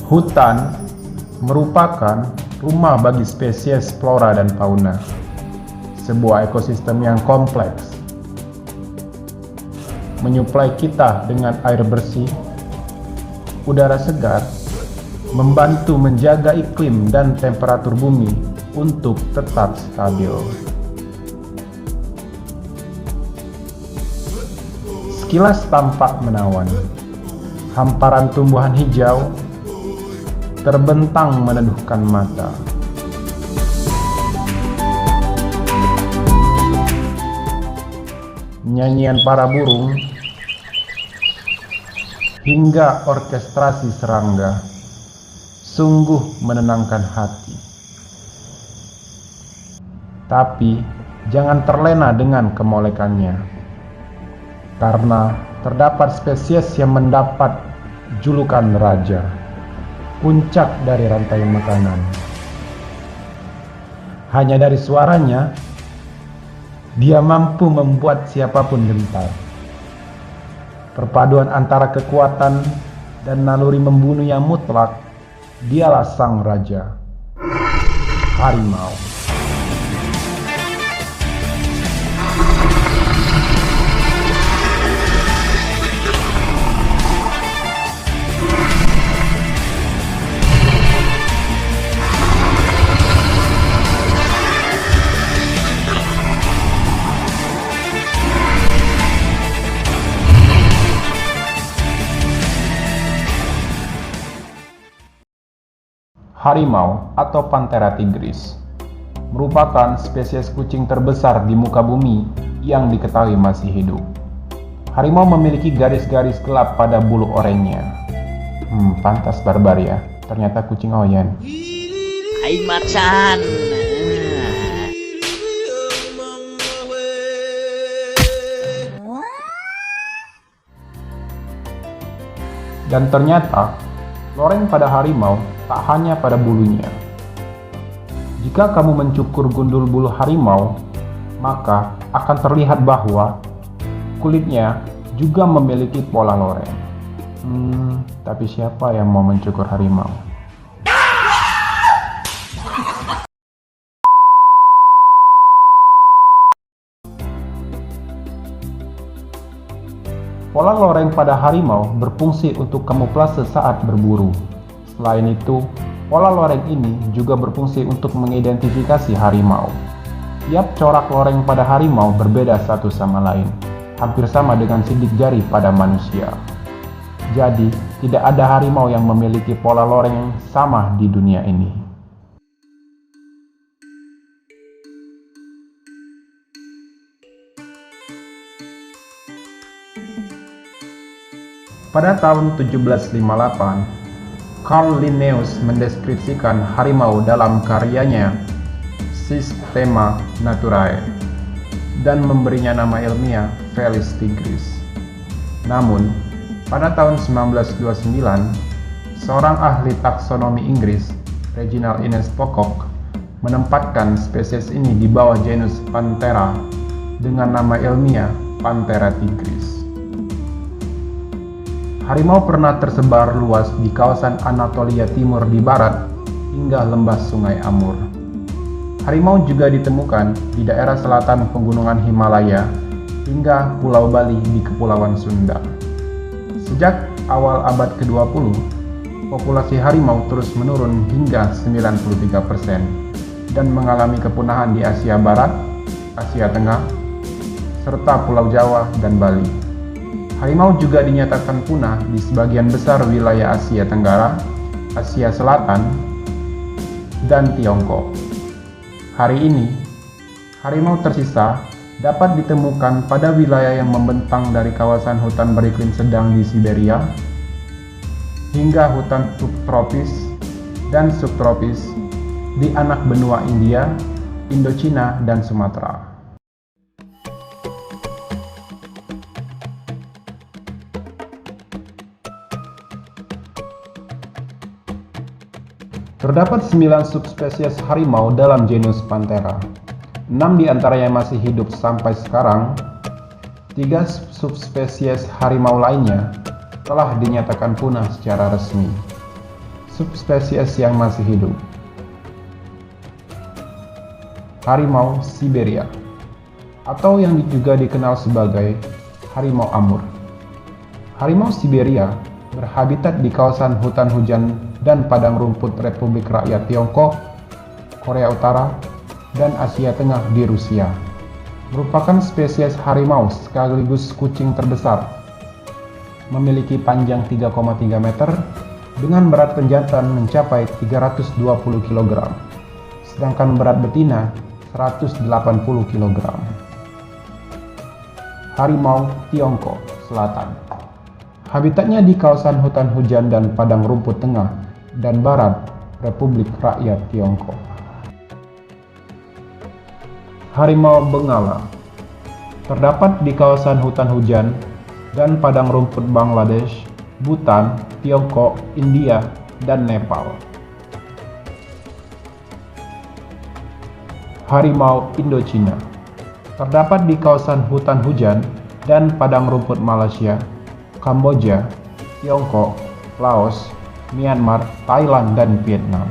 Hutan merupakan rumah bagi spesies flora dan fauna, sebuah ekosistem yang kompleks, menyuplai kita dengan air bersih, udara segar, membantu menjaga iklim dan temperatur bumi untuk tetap stabil. Sekilas tampak menawan, hamparan tumbuhan hijau terbentang meneduhkan mata. Nyanyian para burung hingga orkestrasi serangga sungguh menenangkan hati. Tapi jangan terlena dengan kemolekannya, karena terdapat spesies yang mendapat julukan raja, puncak dari rantai makanan. Hanya dari suaranya, dia mampu membuat siapapun gentar. Perpaduan antara kekuatan dan naluri membunuh yang mutlak, dialah sang raja, harimau. Harimau atau Panthera tigris merupakan spesies kucing terbesar di muka bumi yang diketahui masih hidup. Harimau memiliki garis-garis gelap pada bulu oranye. Pantas barbar ya, ternyata kucing oyen. Aing macan. Dan ternyata loreng pada harimau tak hanya pada bulunya. Jika kamu mencukur gundul bulu harimau, maka akan terlihat bahwa kulitnya juga memiliki pola loreng. Tapi siapa yang mau mencukur harimau? Pola loreng pada harimau berfungsi untuk kamuflase saat berburu. Selain itu, pola loreng ini juga berfungsi untuk mengidentifikasi harimau. Tiap corak loreng pada harimau berbeda satu sama lain, hampir sama dengan sidik jari pada manusia. Jadi, tidak ada harimau yang memiliki pola loreng yang sama di dunia ini. Pada tahun 1758, Carl Linnaeus mendeskripsikan harimau dalam karyanya Systema Naturae dan memberinya nama ilmiah Felis tigris. Namun, pada tahun 1929, seorang ahli taksonomi Inggris, Reginald Innes Pocock, menempatkan spesies ini di bawah genus Panthera dengan nama ilmiah Panthera tigris. Harimau pernah tersebar luas di kawasan Anatolia Timur di barat hingga lembah Sungai Amur. Harimau juga ditemukan di daerah selatan pegunungan Himalaya hingga Pulau Bali di Kepulauan Sunda. Sejak awal abad ke-20, populasi harimau terus menurun hingga 93% dan mengalami kepunahan di Asia Barat, Asia Tengah, serta Pulau Jawa dan Bali. Harimau juga dinyatakan punah di sebagian besar wilayah Asia Tenggara, Asia Selatan, dan Tiongkok. Hari ini, harimau tersisa dapat ditemukan pada wilayah yang membentang dari kawasan hutan beriklim sedang di Siberia hingga hutan subtropis dan subtropis di anak benua India, Indochina, dan Sumatera. Terdapat 9 subspesies harimau dalam genus Panthera. 6 diantaranya masih hidup sampai sekarang. 3 subspesies harimau lainnya telah dinyatakan punah secara resmi. Subspesies yang masih hidup. Harimau Siberia, atau yang juga dikenal sebagai harimau Amur. Harimau Siberia berhabitat di kawasan hutan hujan dan padang rumput Republik Rakyat Tiongkok, Korea Utara, dan Asia Tengah di Rusia. Merupakan spesies harimau sekaligus kucing terbesar. Memiliki panjang 3,3 meter dengan berat penjantan mencapai 320 kg, sedangkan berat betina 180 kg. Harimau Tiongkok Selatan. Habitatnya di kawasan hutan hujan dan padang rumput tengah dan barat Republik Rakyat Tiongkok. Harimau Benggala. Terdapat di kawasan hutan hujan dan padang rumput Bangladesh, Bhutan, Tiongkok, India, dan Nepal. Harimau Indochina. Terdapat di kawasan hutan hujan dan padang rumput Malaysia, Kamboja, Tiongkok, Laos, Myanmar, Thailand, dan Vietnam.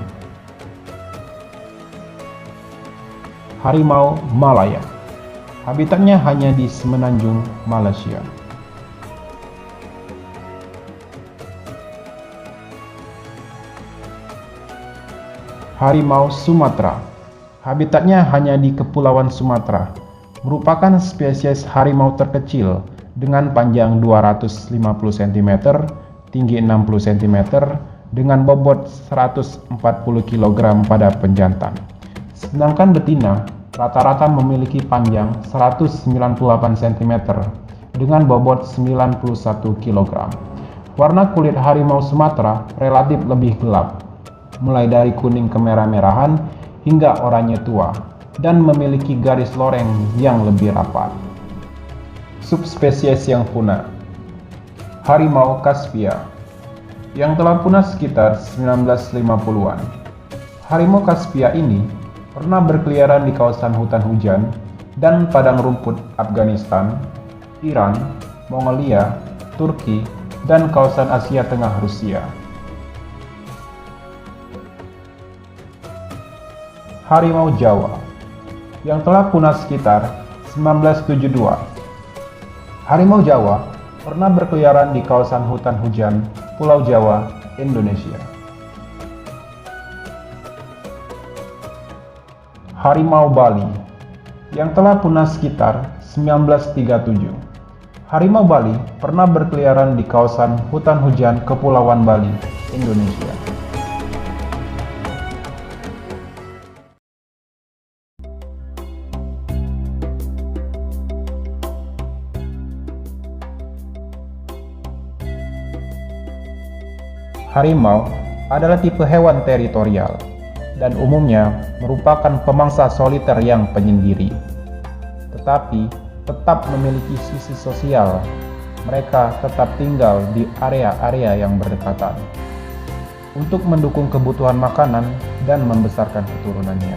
Harimau Malaya. Habitatnya hanya di semenanjung Malaysia. Harimau Sumatera. Habitatnya hanya di Kepulauan Sumatera. Merupakan spesies harimau terkecil dengan panjang 250 cm, tinggi 60 cm, dengan bobot 140 kg pada penjantan. Sedangkan betina rata-rata memiliki panjang 198 cm dengan bobot 91 kg. Warna kulit harimau Sumatera relatif lebih gelap, mulai dari kuning kemerah-merahan hingga oranye tua, dan memiliki garis loreng yang lebih rapat. Subspesies yang punah. Harimau Kaspia, yang telah punah sekitar 1950-an. Harimau Kaspia ini pernah berkeliaran di kawasan hutan hujan dan padang rumput Afghanistan, Iran, Mongolia, Turki, dan kawasan Asia Tengah Rusia. Harimau Jawa, yang telah punah sekitar 1972. Harimau Jawa pernah berkeliaran di kawasan hutan hujan Pulau Jawa, Indonesia. Harimau Bali, yang telah punah sekitar 1937. Harimau Bali pernah berkeliaran di kawasan hutan hujan Kepulauan Bali, Indonesia. Harimau adalah tipe hewan teritorial dan umumnya merupakan pemangsa soliter yang penyendiri. Tetapi tetap memiliki sisi sosial. Mereka tetap tinggal di area-area yang berdekatan untuk mendukung kebutuhan makanan dan membesarkan keturunannya.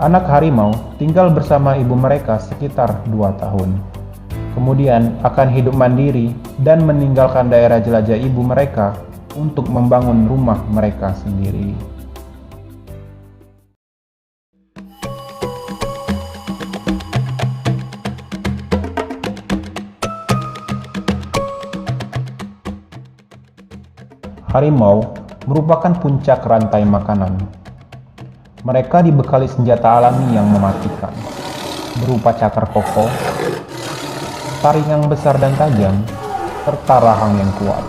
Anak harimau tinggal bersama ibu mereka sekitar 2 tahun. Kemudian akan hidup mandiri dan meninggalkan daerah jelajah ibu mereka untuk membangun rumah mereka sendiri. Harimau merupakan puncak rantai makanan. Mereka dibekali senjata alami yang mematikan, berupa cakar kokoh, taring yang besar dan tajam, serta rahang yang kuat.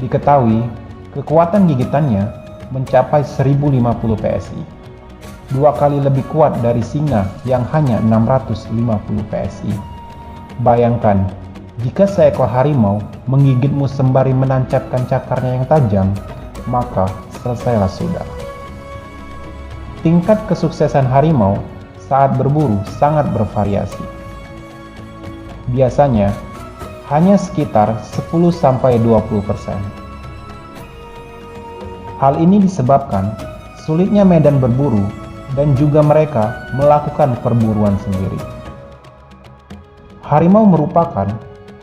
Diketahui, kekuatan gigitannya mencapai 1050 PSI, 2 kali lebih kuat dari singa yang hanya 650 PSI. Bayangkan, jika seekor harimau menggigitmu sembari menancapkan cakarnya yang tajam, maka selesailah sudah. Tingkat kesuksesan harimau saat berburu sangat bervariasi. Biasanya hanya sekitar 10-20%. Hal ini disebabkan sulitnya medan berburu dan juga mereka melakukan perburuan sendiri. Harimau merupakan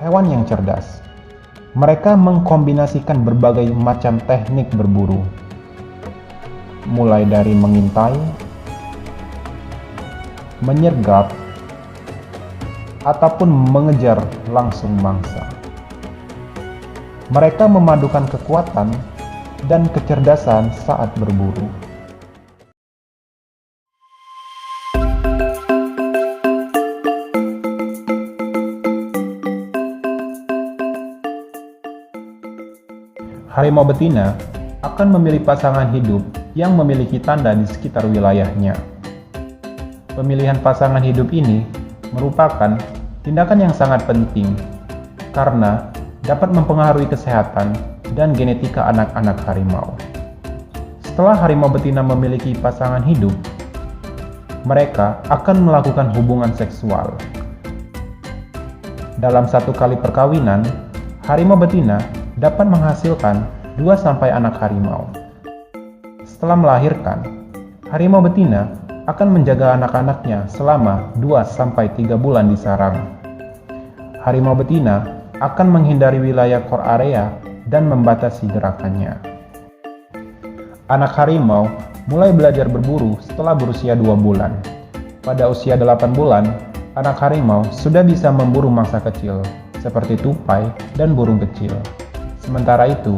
hewan yang cerdas. Mereka mengkombinasikan berbagai macam teknik berburu, mulai dari mengintai, menyergap, ataupun mengejar langsung mangsa. Mereka memadukan kekuatan dan kecerdasan saat berburu. Harimau betina akan memilih pasangan hidup yang memiliki tanda di sekitar wilayahnya. Pemilihan pasangan hidup ini merupakan tindakan yang sangat penting karena dapat mempengaruhi kesehatan dan genetika anak-anak harimau. Setelah harimau betina memiliki pasangan hidup, mereka akan melakukan hubungan seksual. Dalam satu kali perkawinan, harimau betina dapat menghasilkan 2-3 anak harimau. Setelah melahirkan, harimau betina akan menjaga anak-anaknya selama 2-3 bulan di sarang. Harimau betina akan menghindari wilayah core area dan membatasi gerakannya. Anak harimau mulai belajar berburu setelah berusia 2 bulan. Pada usia 8 bulan, anak harimau sudah bisa memburu mangsa kecil, seperti tupai dan burung kecil. Sementara itu,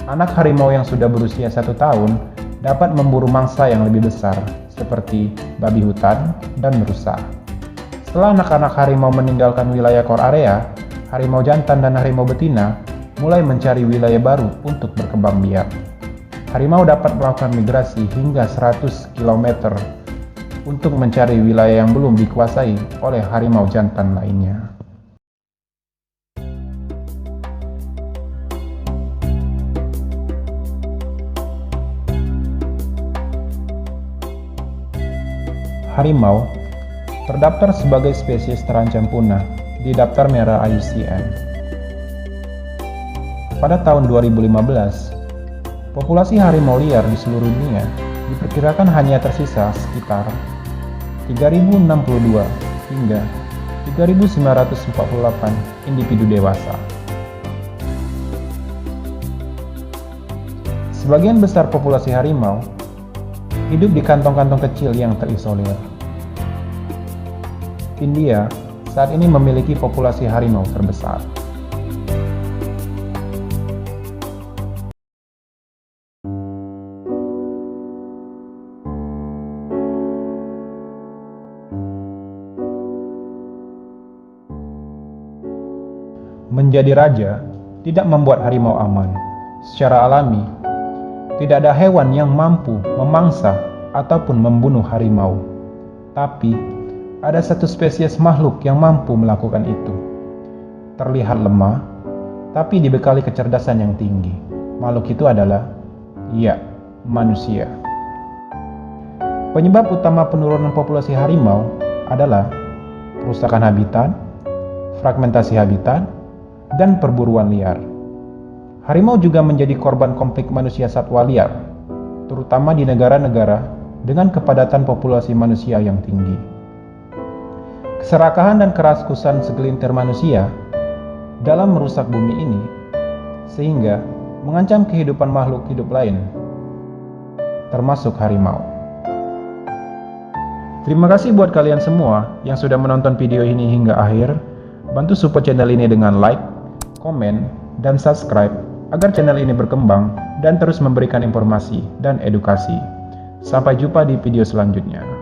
anak harimau yang sudah berusia 1 tahun dapat memburu mangsa yang lebih besar, seperti babi hutan dan rusa. Setelah anak-anak harimau meninggalkan wilayah core area, harimau jantan dan harimau betina mulai mencari wilayah baru untuk berkembang biak. Harimau dapat melakukan migrasi hingga 100 km untuk mencari wilayah yang belum dikuasai oleh harimau jantan lainnya. Harimau terdaftar sebagai spesies terancam punah di Daftar Merah IUCN. Pada tahun 2015, populasi harimau liar di seluruh dunia diperkirakan hanya tersisa sekitar 3.062 hingga 3.948 individu dewasa. Sebagian besar populasi harimau hidup di kantong-kantong kecil yang terisolir. India saat ini memiliki populasi harimau terbesar. Menjadi raja tidak membuat harimau aman. Secara alami, tidak ada hewan yang mampu memangsa ataupun membunuh harimau. Tapi, ada satu spesies makhluk yang mampu melakukan itu. Terlihat lemah, tapi dibekali kecerdasan yang tinggi. Makhluk itu adalah, manusia. Penyebab utama penurunan populasi harimau adalah kerusakan habitat, fragmentasi habitat, dan perburuan liar. Harimau juga menjadi korban konflik manusia satwa liar, terutama di negara-negara dengan kepadatan populasi manusia yang tinggi. Keserakahan dan keraskusan segelintir manusia dalam merusak bumi ini, sehingga mengancam kehidupan makhluk hidup lain, termasuk harimau. Terima kasih buat kalian semua yang sudah menonton video ini hingga akhir. Bantu support channel ini dengan like, komen, dan subscribe agar channel ini berkembang dan terus memberikan informasi dan edukasi. Sampai jumpa di video selanjutnya.